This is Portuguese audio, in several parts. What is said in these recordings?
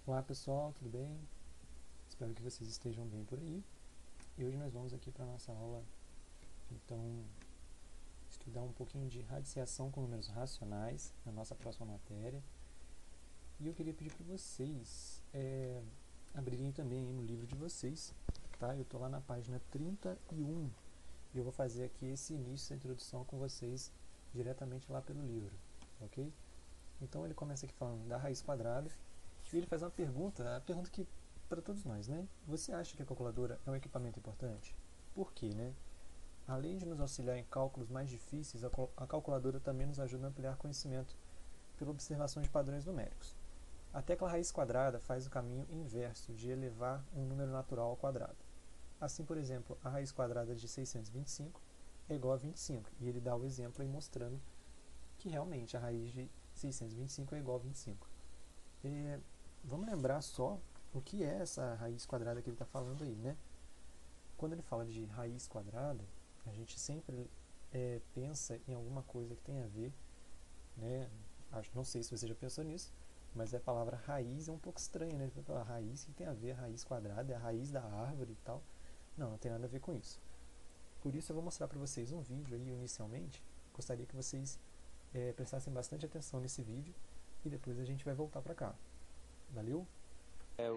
Olá pessoal, tudo bem? Espero que vocês estejam bem por aí. E hoje nós vamos aqui para a nossa aula, então, estudar um pouquinho de radiciação com números racionais, na nossa próxima matéria. E eu queria pedir para vocês abrirem também no livro de vocês, tá? Eu estou lá na página 31 e eu vou fazer aqui esse início, essa introdução com vocês diretamente lá pelo livro, ok? Então ele começa aqui falando da raiz quadrada e ele faz uma pergunta, a pergunta que para todos nós, né? Você acha que a calculadora é um equipamento importante? Por quê, né? Além de nos auxiliar em cálculos mais difíceis, a calculadora também nos ajuda a ampliar conhecimento pela observação de padrões numéricos. A tecla raiz quadrada faz o caminho inverso de elevar um número natural ao quadrado. Assim, por exemplo, a raiz quadrada de 625 é igual a 25, e ele dá o exemplo aí mostrando que realmente a raiz de 625 é igual a 25. Vamos lembrar só o que é essa raiz quadrada que ele está falando aí, né? Quando ele fala de raiz quadrada, a gente sempre pensa em alguma coisa que tem a ver, né? Não sei se você já pensou nisso, mas a palavra raiz é um pouco estranha, né? A raiz que tem a ver, a raiz quadrada, é a raiz da árvore e tal. Não tem nada a ver com isso. Por isso eu vou mostrar para vocês um vídeo aí inicialmente. Gostaria que vocês prestassem bastante atenção nesse vídeo e depois a gente vai voltar para cá. Valeu?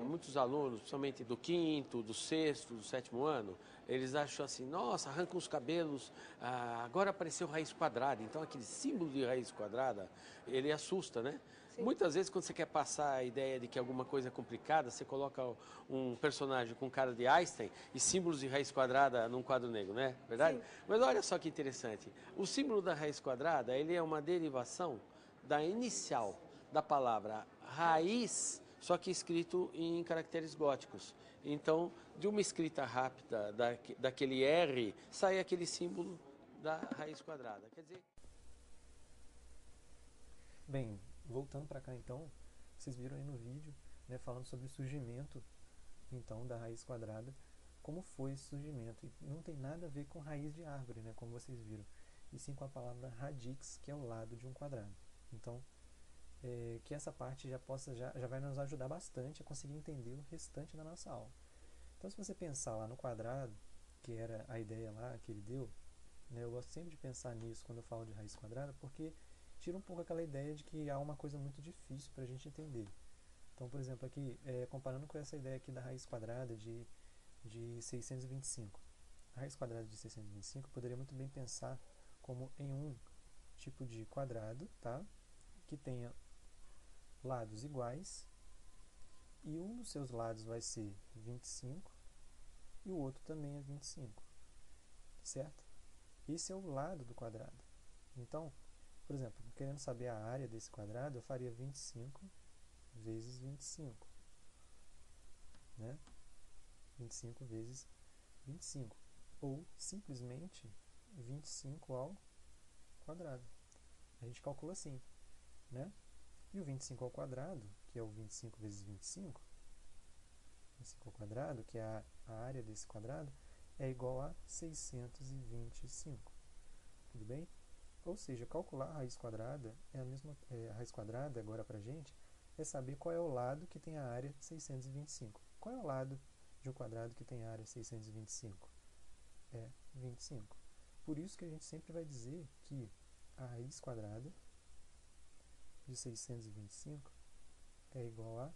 Muitos alunos, principalmente do quinto, do sexto, do sétimo ano, eles acham assim, nossa, arrancam os cabelos, agora apareceu raiz quadrada. Então aquele símbolo de raiz quadrada, ele assusta, né? Sim. Muitas vezes quando você quer passar a ideia de que alguma coisa é complicada, você coloca um personagem com cara de Einstein e símbolos de raiz quadrada num quadro negro, né? Verdade? Sim. Mas olha só que interessante, o símbolo da raiz quadrada, ele é uma derivação da inicial da palavra raiz, só que escrito em caracteres góticos. Então, de uma escrita rápida daquele R, sai aquele símbolo da raiz quadrada. Quer dizer... Bem, voltando para cá então, vocês viram aí no vídeo, né, falando sobre o surgimento então da raiz quadrada, como foi esse surgimento. E não tem nada a ver com raiz de árvore, né, como vocês viram, e sim com a palavra radix, que é o lado de um quadrado. Então, que essa parte já vai nos ajudar bastante a conseguir entender o restante da nossa aula. Então, se você pensar lá no quadrado, que era a ideia lá que ele deu, né, eu gosto sempre de pensar nisso quando eu falo de raiz quadrada, porque tira um pouco aquela ideia de que há uma coisa muito difícil para a gente entender. Então, por exemplo, aqui, comparando com essa ideia aqui da raiz quadrada de 625. A raiz quadrada de 625 eu poderia muito bem pensar como em um tipo de quadrado, tá? Que tenha lados iguais, e um dos seus lados vai ser 25 e o outro também é 25, certo? Esse é o lado do quadrado. Então, por exemplo, querendo saber a área desse quadrado, eu faria 25 vezes 25, né? 25 vezes 25, ou simplesmente 25 ao quadrado. A gente calcula assim, né? E o 25 ao quadrado, que é o 25 vezes 25, 25 ao quadrado, que é a área desse quadrado, é igual a 625. Tudo bem? Ou seja, calcular a raiz quadrada é a mesma. A raiz quadrada, agora para a gente, é saber qual é o lado que tem a área 625. Qual é o lado de um quadrado que tem a área 625? É 25. Por isso que a gente sempre vai dizer que a raiz quadrada de 625 é igual a,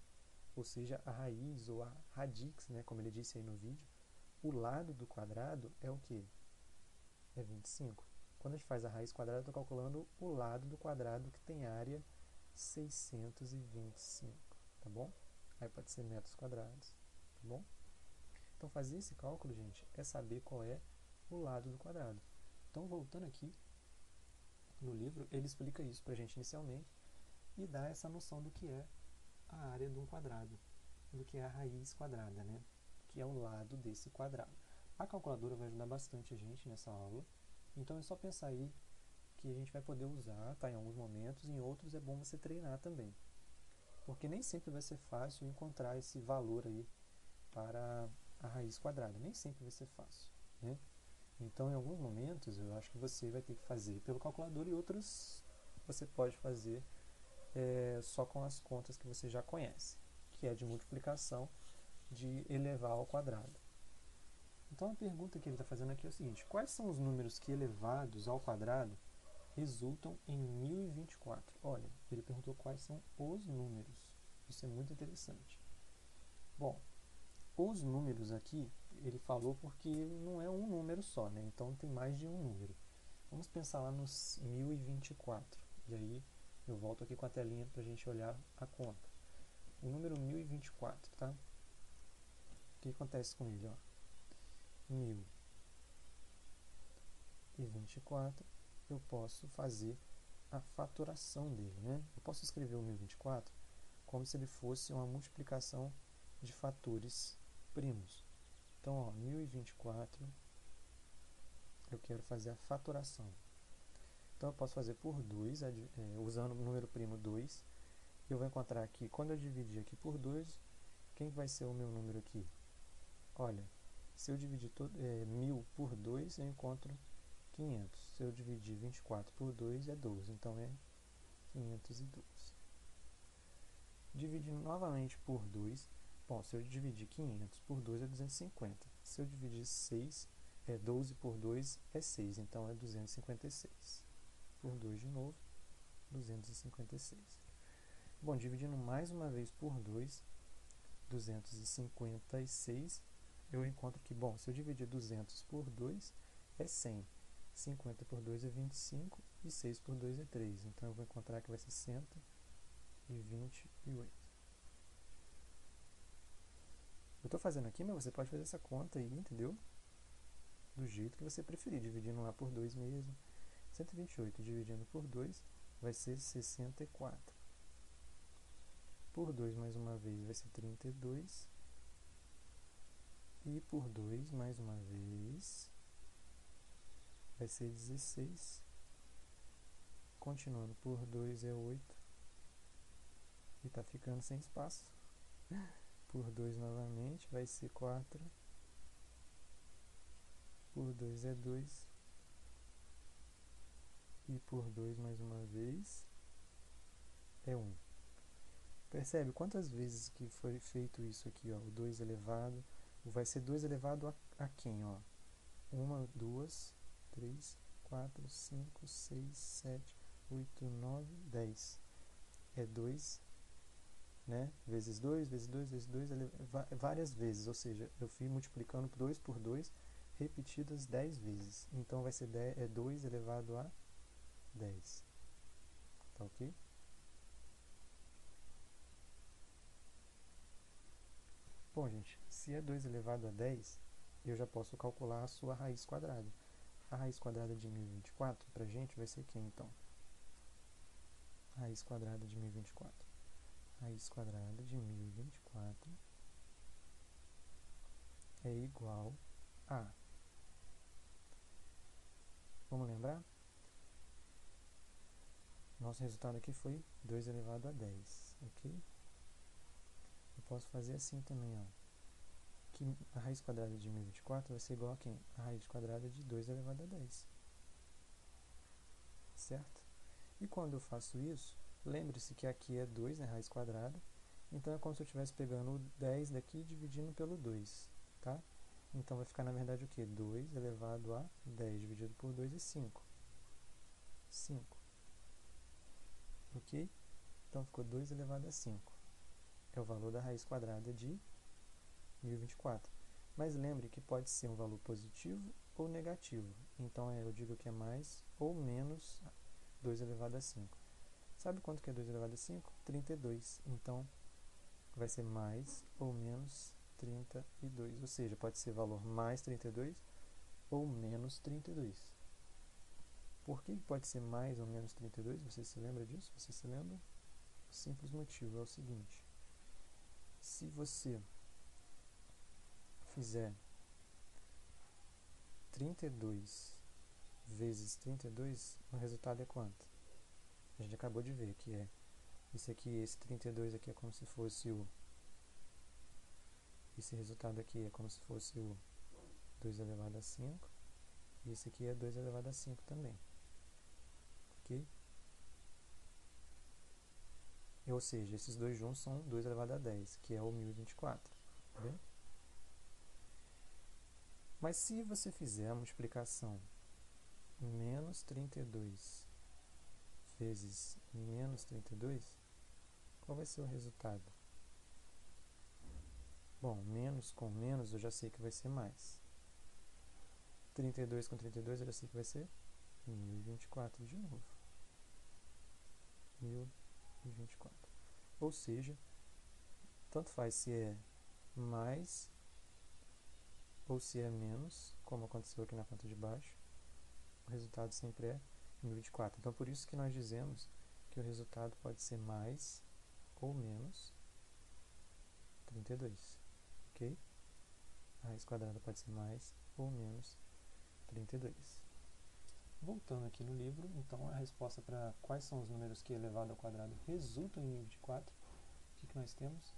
ou seja, a raiz ou a radix, né, como ele disse aí no vídeo, o lado do quadrado é o que? É 25. Quando a gente faz a raiz quadrada, eu estou calculando o lado do quadrado que tem área 625, tá bom? Aí pode ser metros quadrados, tá bom? Então fazer esse cálculo, gente, é saber qual é o lado do quadrado. Então voltando aqui no livro, ele explica isso para a gente inicialmente e dá essa noção do que é a área de um quadrado, do que é a raiz quadrada, né? Que é o lado desse quadrado. A calculadora vai ajudar bastante a gente nessa aula, então é só pensar aí que a gente vai poder usar, tá, em alguns momentos, em outros é bom você treinar também, porque nem sempre vai ser fácil encontrar esse valor aí para a raiz quadrada, nem sempre vai ser fácil, né? Então, em alguns momentos, eu acho que você vai ter que fazer pelo calculador e outros você pode fazer só com as contas que você já conhece. que é de multiplicação de elevar ao quadrado. Então a pergunta que ele está fazendo aqui é o seguinte: quais são os números que elevados ao quadrado resultam em 1024? Olha, ele perguntou quais são os números. Isso é muito interessante. Bom, os números aqui, ele falou porque não é um número só, né? Então tem mais de um número. Vamos pensar lá nos 1024. E aí eu volto aqui com a telinha para a gente olhar a conta. O número 1024, tá? O que acontece com ele? Ó? 1024, eu posso fazer a fatoração dele, né? Eu posso escrever o 1024 como se ele fosse uma multiplicação de fatores primos. Então, ó, 1024, eu quero fazer a fatoração. Então, eu posso fazer por 2, usando o número primo 2. Eu vou encontrar aqui, quando eu dividir aqui por 2, quem vai ser o meu número aqui? Olha, se eu dividir 1000 por 2, eu encontro 500. Se eu dividir 24 por 2, é 12. Então, é 512. Dividindo novamente por 2, bom, se eu dividir 500 por 2 é 250. Se eu dividir 12 por 2 é 6, então é 256. Por 2 de novo, 256. Bom, dividindo mais uma vez por 2, 256, eu encontro que, bom, se eu dividir 200 por 2 é 100. 50 por 2 é 25 e 6 por 2 é 3. Então eu vou encontrar que vai ser 128. Eu estou fazendo aqui, mas você pode fazer essa conta aí, entendeu? Do jeito que você preferir, dividindo lá por 2 mesmo. 128 dividindo por 2 vai ser 64. Por 2 mais uma vez vai ser 32. E por 2 mais uma vez vai ser 16. Continuando por 2 é 8. E está ficando sem espaço. Por 2 novamente vai ser 4. Por 2 é 2. E por 2 mais uma vez é 1. Percebe quantas vezes que foi feito isso aqui, ó? O 2 elevado. Vai ser 2 elevado a quem, ó? 1, 2, 3, 4, 5, 6, 7, 8, 9, 10. É 2, né? Vezes 2, vezes 2, vezes 2, várias vezes. Ou seja, eu fui multiplicando 2 por 2 repetidas 10 vezes. Então vai ser 2 elevado a 10. Tá ok? Bom, gente, se é 2 elevado a 10, eu já posso calcular a sua raiz quadrada. A raiz quadrada de 1024, pra gente, vai ser quem, então? Raiz quadrada de 1024. Raiz quadrada de 1024 é igual a... Vamos lembrar? Nosso resultado aqui foi 2 elevado a 10, ok? Eu posso fazer assim também, ó. Que a raiz quadrada de 1024 vai ser igual a quem? A raiz quadrada de 2 elevado a 10. Certo? E quando eu faço isso, lembre-se que aqui é 2, né, raiz quadrada. Então é como se eu estivesse pegando o 10 daqui e dividindo pelo 2, tá? Então vai ficar, na verdade, o quê? 2 elevado a 10 dividido por 2 é 5. 5. Ok? Então ficou 2 elevado a 5. É o valor da raiz quadrada de 1024. Mas lembre que pode ser um valor positivo ou negativo. Então eu digo que é mais ou menos 2 elevado a 5. Sabe quanto que é 2 elevado a 5? 32. Então vai ser mais ou menos 32. Ou seja, pode ser valor mais 32 ou menos 32. Por que pode ser mais ou menos 32? Você se lembra disso? Você se lembra? O simples motivo é o seguinte. Se você fizer 32 vezes 32, o resultado é quanto? A gente acabou de ver que é isso aqui, esse 32 aqui é como se fosse o... Esse resultado aqui é como se fosse o 2 elevado a 5. E esse aqui é 2 elevado a 5 também. Ok? Ou seja, esses dois juntos são 2 elevado a 10, que é o 1024. Tá bem? Mas se você fizer a multiplicação menos 32 vezes menos 32, qual vai ser o resultado? Bom, menos com menos eu já sei que vai ser mais. 32 com 32 eu já sei que vai ser 1024 de novo. 1024. Ou seja, tanto faz se é mais ou se é menos, como aconteceu aqui na conta de baixo, o resultado sempre é 1024. Então, por isso que nós dizemos que o resultado pode ser mais ou menos 32, ok? A raiz quadrada pode ser mais ou menos 32. Voltando aqui no livro, então a resposta para quais são os números que elevado ao quadrado resultam em 1024, o que nós temos?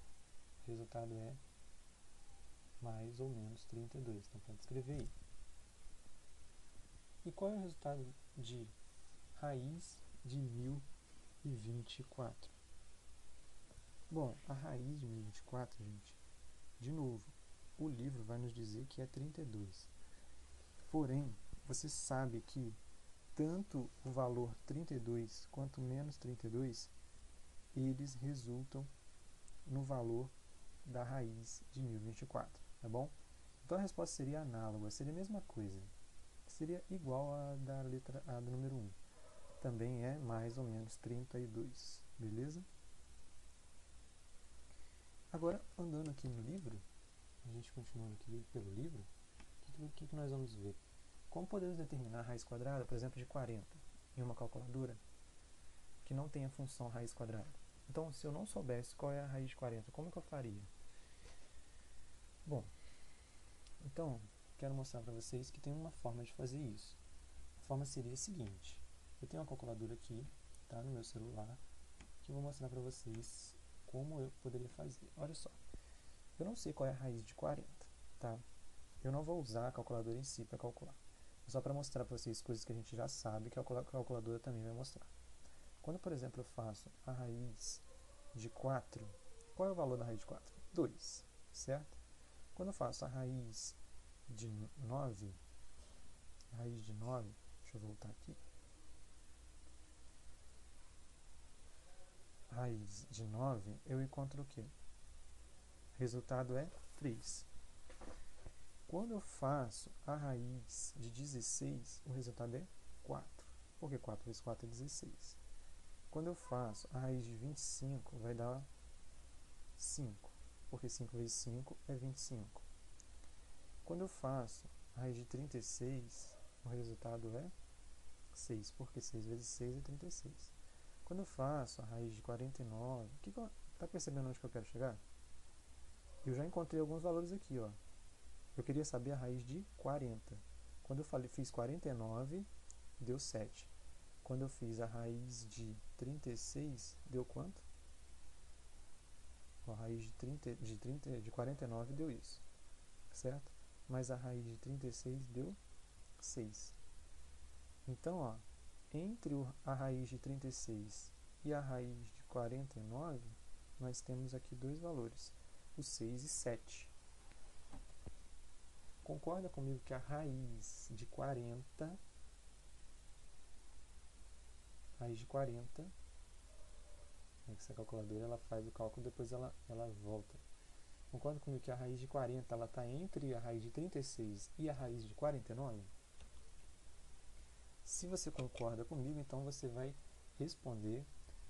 O resultado é mais ou menos 32, então pode escrever aí. E qual é o resultado de raiz de 1024? Bom, a raiz de 1024, gente, de novo, o livro vai nos dizer que é 32. Porém, você sabe que tanto o valor 32 quanto menos 32, eles resultam no valor da raiz de 1024, tá bom? Então a resposta seria análoga, seria a mesma coisa. Seria igual a da letra A do número 1. Também é mais ou menos 32, beleza? Agora, andando aqui no livro, a gente continuando aqui pelo livro, o que nós vamos ver? Como podemos determinar a raiz quadrada, por exemplo, de 40 em uma calculadora que não tem a função raiz quadrada? Então, se eu não soubesse qual é a raiz de 40, como que eu faria? Bom, então, quero mostrar para vocês que tem uma forma de fazer isso. A forma seria a seguinte: eu tenho uma calculadora aqui, tá, no meu celular, que eu vou mostrar para vocês como eu poderia fazer. Olha só, eu não sei qual é a raiz de 40, tá? Eu não vou usar a calculadora em si para calcular. É só para mostrar para vocês coisas que a gente já sabe que a calculadora também vai mostrar. Quando, por exemplo, eu faço a raiz de 4, qual é o valor da raiz de 4? 2, certo? Quando eu faço a raiz de 9, deixa eu voltar aqui. Raiz de 9, eu encontro o quê? O resultado é 3. Quando eu faço a raiz de 16, o resultado é 4. Porque 4 vezes 4 é 16. Quando eu faço a raiz de 25, vai dar 5. Porque 5 vezes 5 é 25. Quando eu faço a raiz de 36, o resultado é 6. Porque 6 vezes 6 é 36. Quando eu faço a raiz de 49, tá percebendo onde que eu quero chegar? Eu já encontrei alguns valores aqui, ó. Eu queria saber a raiz de 40. Quando eu fiz 49, deu 7. Quando eu fiz a raiz de 36, deu quanto? A raiz de 49 deu isso, certo? Mas a raiz de 36 deu 6. Então, ó, entre a raiz de 36 e a raiz de 49, nós temos aqui dois valores, o 6 e 7. Concorda comigo que a raiz de 40, essa calculadora ela faz o cálculo, depois ela volta. Concorda comigo que a raiz de 40 ela está entre a raiz de 36 e a raiz de 49? Se você concorda comigo, então você vai responder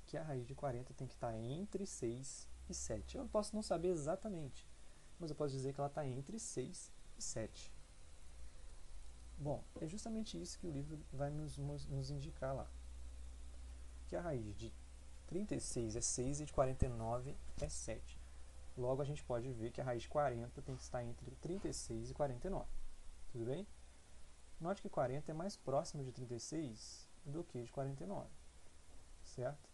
que a raiz de 40 tem que estar entre 6 e 7. Eu posso não saber exatamente, mas eu posso dizer que ela está entre 6 e 7. Bom, é justamente isso que o livro vai nos indicar lá. Que a raiz de 36 é 6 e de 49 é 7. Logo, a gente pode ver que a raiz de 40 tem que estar entre 36 e 49. Tudo bem? Note que 40 é mais próximo de 36 do que de 49. Certo?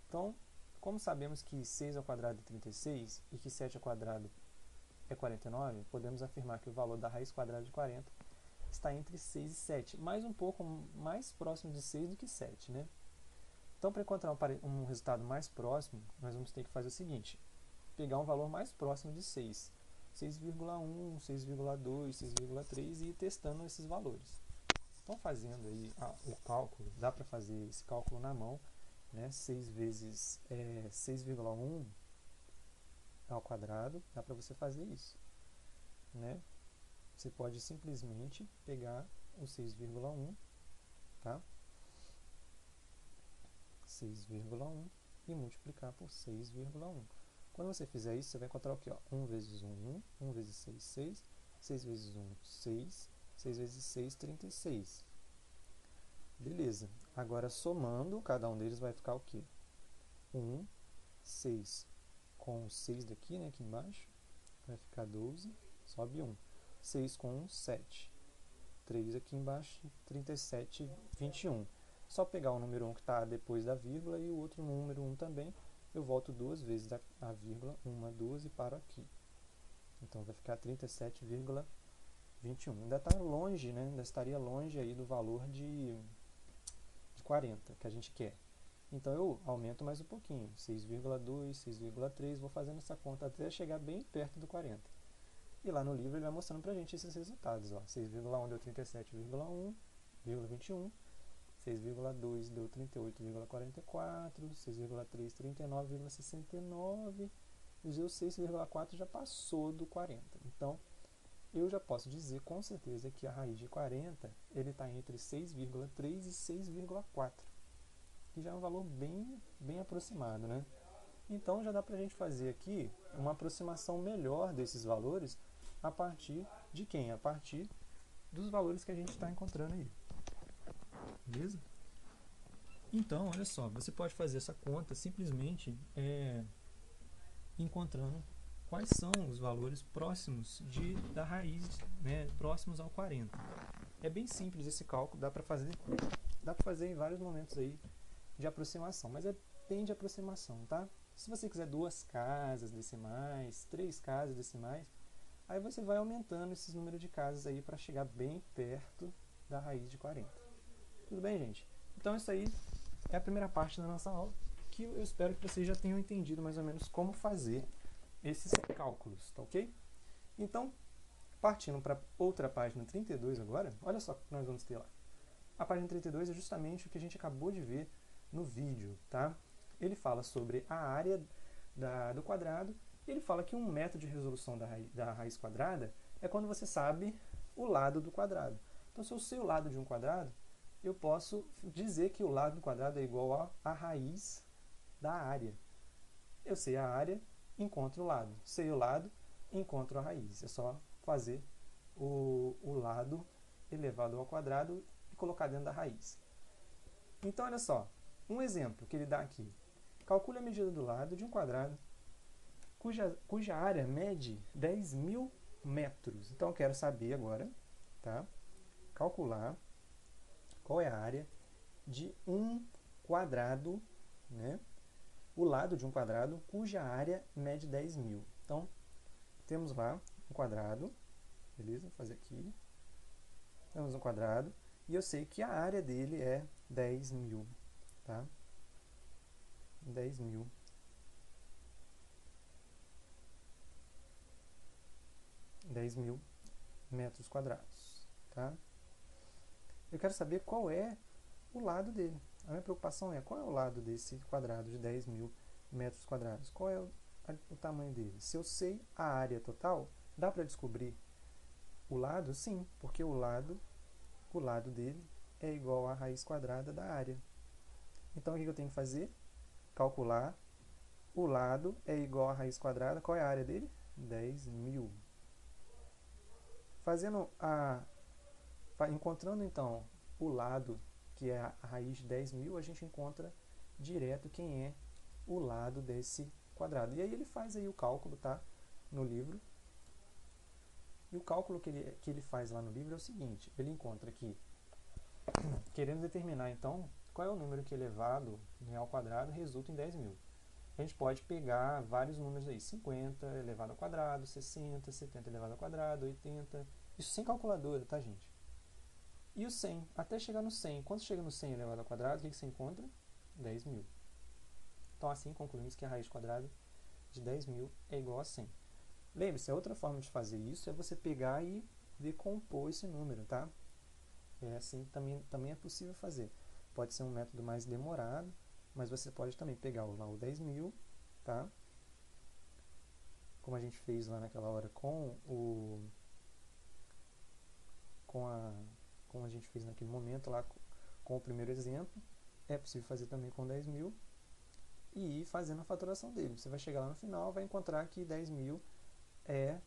Então, como sabemos que 6 ao quadrado é 36 e que 7 ao quadrado é 49, podemos afirmar que o valor da raiz quadrada de 40 está entre 6 e 7, mas um pouco mais próximo de 6 do que 7, né? Então, para encontrar um resultado mais próximo, nós vamos ter que fazer o seguinte: pegar um valor mais próximo de 6, 6,1, 6,2, 6,3 e ir testando esses valores. Então, fazendo aí o cálculo, dá para fazer esse cálculo na mão, né? 6 vezes 6,1 ao quadrado, dá para você fazer isso, né? Você pode simplesmente pegar o 6,1, tá? 6,1 e multiplicar por 6,1. Quando você fizer isso, você vai encontrar o quê? 1 vezes 1, 1 vezes 6, 6, 6 vezes 1, 6, 6 vezes 6, 36. Beleza. Agora, somando, cada um deles vai ficar o quê? 1, 6 com 6 daqui, né, aqui embaixo, vai ficar 12, sobe 1. 6 com 1, 7. 3 aqui embaixo, 37, 21. Só pegar o número 1 que está depois da vírgula e o outro número 1 também. Eu volto duas vezes a vírgula, 1, 2 e paro aqui. Então vai ficar 37,21. Ainda está longe, né? Ainda estaria longe aí do valor de 40 que a gente quer. Então eu aumento mais um pouquinho, 6,2, 6,3, vou fazendo essa conta até chegar bem perto do 40. E lá no livro ele vai mostrando pra gente esses resultados, ó. 6,1 deu 37,1,21, 6,2 deu 38,44, 6,3 39,69 e o 6,4 já passou do 40. Então, eu já posso dizer com certeza que a raiz de 40 ele está entre 6,3 e 6,4, que já é um valor bem aproximado, né? Então, já dá para a gente fazer aqui uma aproximação melhor desses valores a partir de quem? A partir dos valores que a gente está encontrando aí. Beleza? Então, olha só, você pode fazer essa conta simplesmente encontrando quais são os valores próximos da raiz, né, próximos ao 40. É bem simples esse cálculo, dá para fazer em vários momentos aí de aproximação, mas é bem de aproximação, tá? Se você quiser 2 casas decimais, 3 casas decimais, aí você vai aumentando esses números de casas aí para chegar bem perto da raiz de 40. Tudo bem, gente? Então isso aí é a primeira parte da nossa aula, que eu espero que vocês já tenham entendido mais ou menos como fazer esses cálculos, tá ok? Então, partindo para outra página 32 agora, olha só o que nós vamos ter lá. A página 32 é justamente o que a gente acabou de ver no vídeo, tá? Ele fala sobre a área do quadrado, e ele fala que um método de resolução da raiz quadrada é quando você sabe o lado do quadrado. Então, se eu sei o lado de um quadrado, eu posso dizer que o lado do quadrado é igual a raiz da área. Eu sei a área, encontro o lado. Sei o lado, encontro a raiz. É só fazer o lado elevado ao quadrado e colocar dentro da raiz. Então, olha só, um exemplo que ele dá aqui. Calcule a medida do lado de um quadrado cuja área mede 10.000 metros. Então, eu quero saber agora, tá? Calcular qual é a área de um quadrado, né? O lado de um quadrado cuja área mede 10.000. Então, temos lá um quadrado, beleza? Vou fazer aqui. Temos um quadrado e eu sei que a área dele é 10.000, tá? 10.000. 10.000 metros quadrados, tá? Eu quero saber qual é o lado dele. A minha preocupação é qual é o lado desse quadrado de 10.000 metros quadrados? Qual é o tamanho dele? Se eu sei a área total, dá para descobrir o lado? Sim, porque o lado dele é igual à raiz quadrada da área. Então, o que eu tenho que fazer? Calcular o lado é igual à raiz quadrada. Qual é a área dele? 10.000. Encontrando, então, o lado, que é a raiz de 10.000, a gente encontra direto quem é o lado desse quadrado. E aí ele faz aí o cálculo, tá? No livro. E o cálculo que ele faz lá no livro é o seguinte. Ele encontra aqui, querendo determinar, então, qual é o número que elevado, né, ao quadrado resulta em 10.000. A gente pode pegar vários números aí, 50 elevado ao quadrado, 60, 70 elevado ao quadrado, 80, isso sem calculadora, tá, gente? E o 100, até chegar no 100, quando chega no 100 elevado ao quadrado, o que você encontra? 10.000. Então, assim, concluímos que a raiz quadrada de 10.000 é igual a 100. Lembre-se, a outra forma de fazer isso é você pegar e decompor esse número, tá? É assim que também é possível fazer. Pode ser um método mais demorado, mas você pode também pegar lá o 10.000, tá? Como a gente fez lá naquela hora como a gente fez naquele momento lá com o primeiro exemplo, é possível fazer também com 10.000 e ir fazendo a faturação dele. Você vai chegar lá no final, vai encontrar que 10.000 é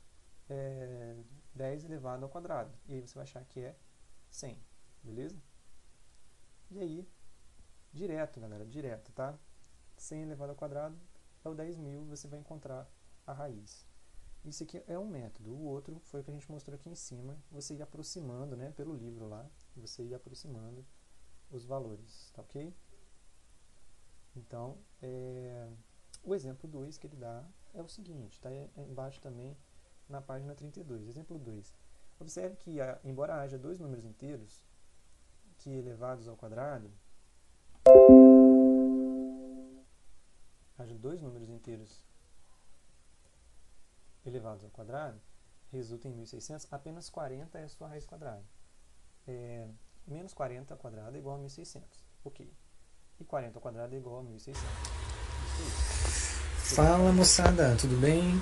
10 elevado ao quadrado. E aí você vai achar que é 100, beleza? E aí, direto, galera, direto, tá? 100 elevado ao quadrado é o 10.000, você vai encontrar a raiz. Isso aqui é um método. O outro foi o que a gente mostrou aqui em cima. Você ia aproximando, né, pelo livro lá, você ia aproximando os valores, tá ok? Então, o exemplo 2 que ele dá é o seguinte, tá embaixo também na página 32. Exemplo 2. Observe que, embora haja dois números inteiros que elevados ao quadrado, elevados ao quadrado, resulta em 1.600, apenas 40 é a sua raiz quadrada. Menos 40 ao quadrado é igual a 1.600. Ok. E 40 ao quadrado é igual a 1.600. Isso aí. Fala, moçada, tudo bem?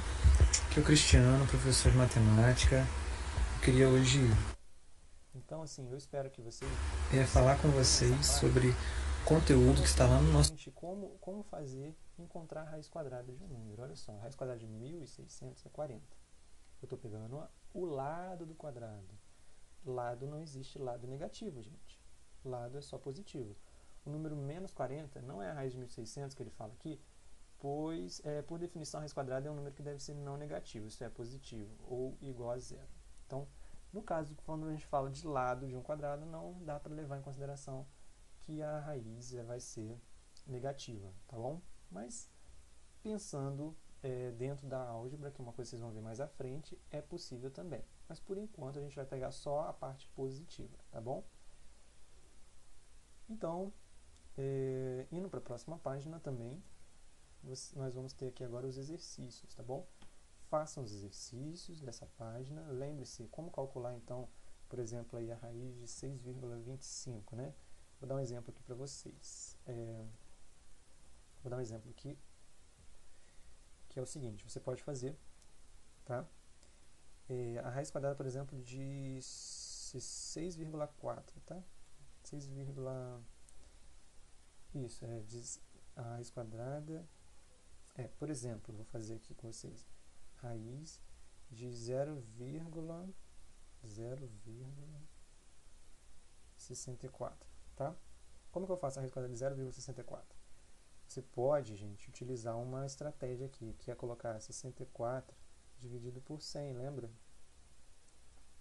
Aqui é o Cristiano, professor de matemática. Eu queria hoje, então, assim, eu espero que vocês falar com vocês sobre conteúdo que está lá no nosso... Como encontrar a raiz quadrada de um número. Olha só, a raiz quadrada de 1.600 é 40. Eu estou pegando o lado do quadrado. Lado não existe lado negativo, gente. Lado é só positivo. O número menos 40 não é a raiz de 1.600 que ele fala aqui, pois, por definição, a raiz quadrada é um número que deve ser não negativo, isso é positivo, ou igual a zero. Então, no caso, quando a gente fala de lado de um quadrado, não dá para levar em consideração que a raiz vai ser negativa, tá bom? Mas, pensando dentro da álgebra, que é uma coisa que vocês vão ver mais à frente, é possível também. Mas, por enquanto, a gente vai pegar só a parte positiva, tá bom? Então, indo para a próxima página também, nós vamos ter aqui agora os exercícios, tá bom? Façam os exercícios dessa página. Lembre-se como calcular, então, por exemplo, aí a raiz de 6,25, né? Vou dar um exemplo aqui para vocês. Vou dar um exemplo aqui, que é o seguinte, você pode fazer, tá? A raiz quadrada, por exemplo, de 6,4, tá? 6, isso, a raiz quadrada, por exemplo, vou fazer aqui com vocês, raiz de 0,64, tá? Como que eu faço a raiz quadrada de 0,64? Você pode, gente, utilizar uma estratégia aqui, que é colocar 64 dividido por 100, lembra?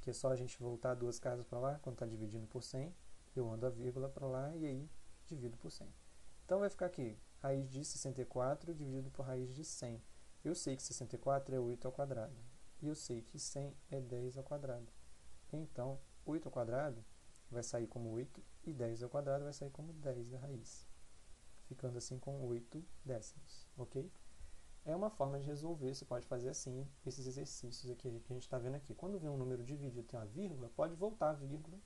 Que é só a gente voltar duas casas para lá, quando está dividindo por 100, eu ando a vírgula para lá e aí divido por 100. Então vai ficar aqui, raiz de 64 dividido por raiz de 100. Eu sei que 64 é 8 ao quadrado. E eu sei que 100 é 10 ao quadrado. Então, 8 ao quadrado vai sair como 8 e 10 ao quadrado vai sair como 10 da raiz. Ficando assim com 8 décimos, ok? É uma forma de resolver, você pode fazer assim, esses exercícios aqui que a gente está vendo aqui. Quando vem um número dividido e tem uma vírgula, pode voltar a vírgula,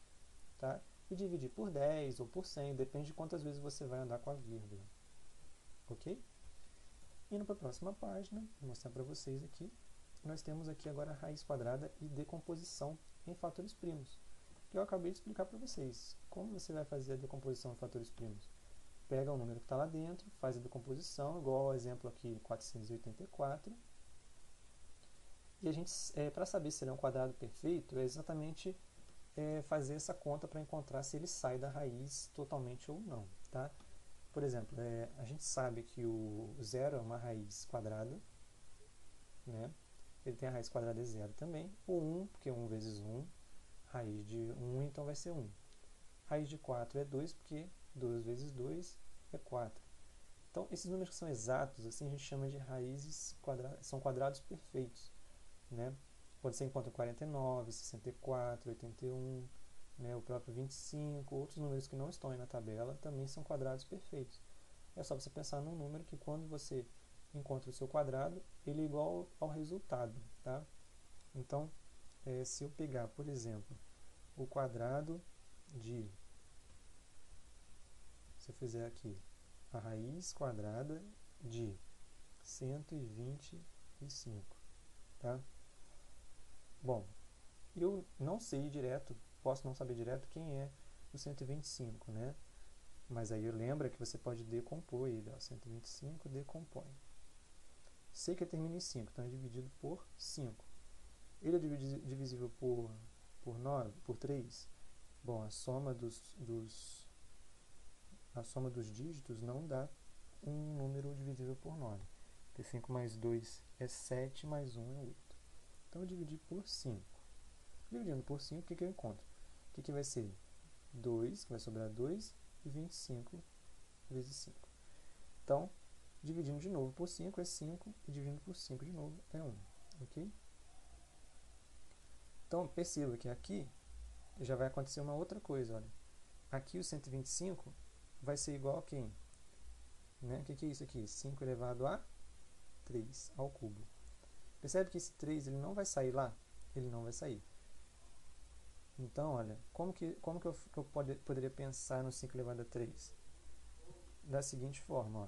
tá? E dividir por 10 ou por 100, depende de quantas vezes você vai andar com a vírgula, ok? Indo para a próxima página, vou mostrar para vocês aqui, nós temos aqui agora a raiz quadrada e decomposição em fatores primos, que eu acabei de explicar para vocês. Como você vai fazer a decomposição em fatores primos? Pega o número que está lá dentro, faz a decomposição, igual ao exemplo aqui, 484. E a gente, para saber se ele é um quadrado perfeito, é exatamente fazer essa conta para encontrar se ele sai da raiz totalmente ou não, tá? Por exemplo, a gente sabe que o zero é uma raiz quadrada, né? Ele tem a raiz quadrada de zero também. O 1, porque 1 vezes 1, raiz de 1, então vai ser 1. Raiz de 4 é 2, porque 2 vezes 2 é 4. Então, esses números que são exatos, assim a gente chama de raízes quadradas, são quadrados perfeitos, né? Quando você encontra 49, 64, 81, né, o próprio 25, outros números que não estão aí na tabela, também são quadrados perfeitos. é só você pensar num número que quando você encontra o seu quadrado, ele é igual ao resultado, tá? Então, se eu pegar, por exemplo, o quadrado de, se eu fizer aqui, a raiz quadrada de 125, tá? Bom, eu não sei direto, posso não saber direto quem é o 125, né? Mas aí lembra que você pode decompor ele, ó, 125 decompõe. Sei que termina em 5, então é dividido por 5. Ele é divisível por 9, por 3? Bom, a soma dos dígitos não dá um número divisível por 9. Porque 5 mais 2 é 7, mais 1 é 8. Então eu dividi por 5. Dividindo por 5, o que eu encontro? O que vai ser? 2, que vai sobrar 2, e 25 vezes 5. Então, dividindo de novo por 5 é 5, e dividindo por 5 de novo é 1. Ok? Então, perceba que aqui já vai acontecer uma outra coisa. Olha. Aqui o 125 vai ser igual a quem? Né? O que é isso aqui? 5 elevado a 3 ao cubo. Percebe que esse 3 ele não vai sair lá? Ele não vai sair. Então, olha, como que eu poderia pensar no 5 elevado a 3? Da seguinte forma, ó.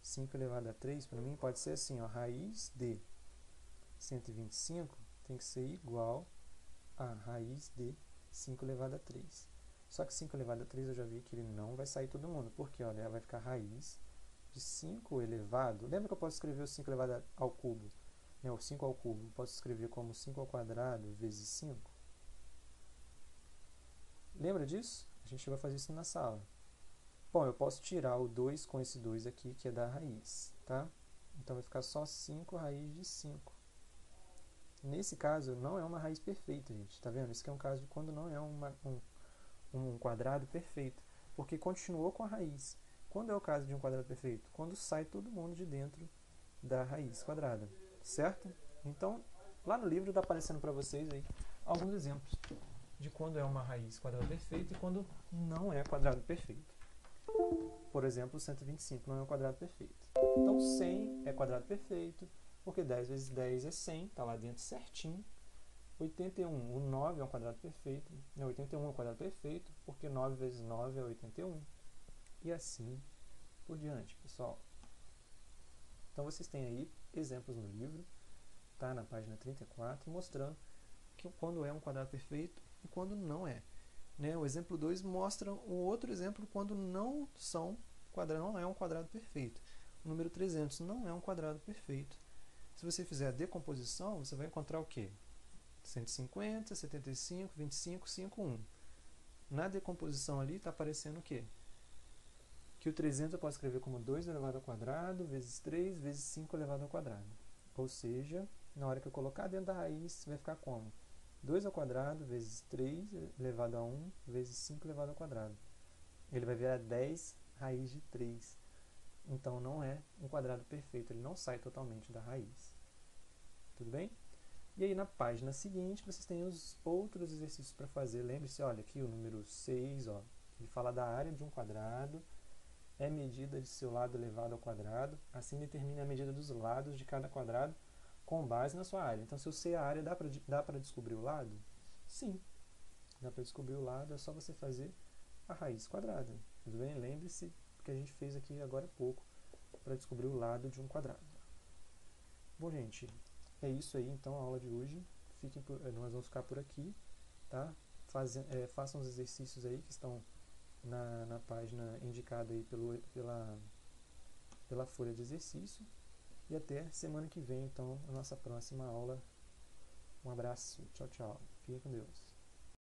5 elevado a 3, para mim, pode ser assim, ó, raiz de 125 tem que ser igual a raiz de 5 elevado a 3. Só que 5 elevado a 3 eu já vi que ele não vai sair todo mundo, porque olha, vai ficar raiz de 5 elevado. Lembra que eu posso escrever o 5 elevado ao cubo? Né, o 5 ao cubo, eu posso escrever como 5 ao quadrado vezes 5. Lembra disso? A gente vai fazer isso na sala. Bom, eu posso tirar o 2 com esse 2 aqui, que é da raiz, tá? Então vai ficar só 5 raiz de 5. Nesse caso, não é uma raiz perfeita, gente. Tá vendo? Isso aqui é um caso de quando não é um quadrado perfeito, porque continuou com a raiz. Quando é o caso de um quadrado perfeito? Quando sai todo mundo de dentro da raiz quadrada, certo? Então, lá no livro está aparecendo para vocês aí alguns exemplos de quando é uma raiz quadrada perfeita e quando não é quadrado perfeito. Por exemplo, 125 não é um quadrado perfeito. Então, 100 é quadrado perfeito, porque 10 vezes 10 é 100, está lá dentro certinho. 81, o 9 é um quadrado perfeito. 81 é um quadrado perfeito, porque 9 vezes 9 é 81. E assim por diante, pessoal. Então, vocês têm aí exemplos no livro, tá? Na página 34, mostrando que quando é um quadrado perfeito e quando não é. Né? O exemplo 2 mostra um outro exemplo quando não é um quadrado perfeito. O número 300 não é um quadrado perfeito. Se você fizer a decomposição, você vai encontrar o quê? 150, 75, 25, 5, 1. Na decomposição ali está aparecendo o quê? Que o 300 eu posso escrever como 2 elevado ao quadrado vezes 3 vezes 5 elevado ao quadrado. Ou seja, na hora que eu colocar dentro da raiz, vai ficar como? 2 ao quadrado vezes 3 elevado a 1 vezes 5 elevado ao quadrado. Ele vai virar 10 raiz de 3. Então, não é um quadrado perfeito, ele não sai totalmente da raiz. Tudo bem? E aí, na página seguinte, vocês têm os outros exercícios para fazer. Lembre-se, olha, aqui o número 6, ó, ele fala da área de um quadrado, é medida de seu lado elevado ao quadrado, assim determine a medida dos lados de cada quadrado com base na sua área. Então, se eu sei a área, dá para descobrir o lado? Sim, dá para descobrir o lado, é só você fazer a raiz quadrada. Tudo bem? Lembre-se que a gente fez aqui agora há pouco para descobrir o lado de um quadrado. Bom, gente, é isso aí, então, a aula de hoje. Nós vamos ficar por aqui, tá? Façam os exercícios aí que estão na página indicada aí pela folha de exercício. E até semana que vem, então, a nossa próxima aula. Um abraço, tchau, tchau. Fiquem com Deus.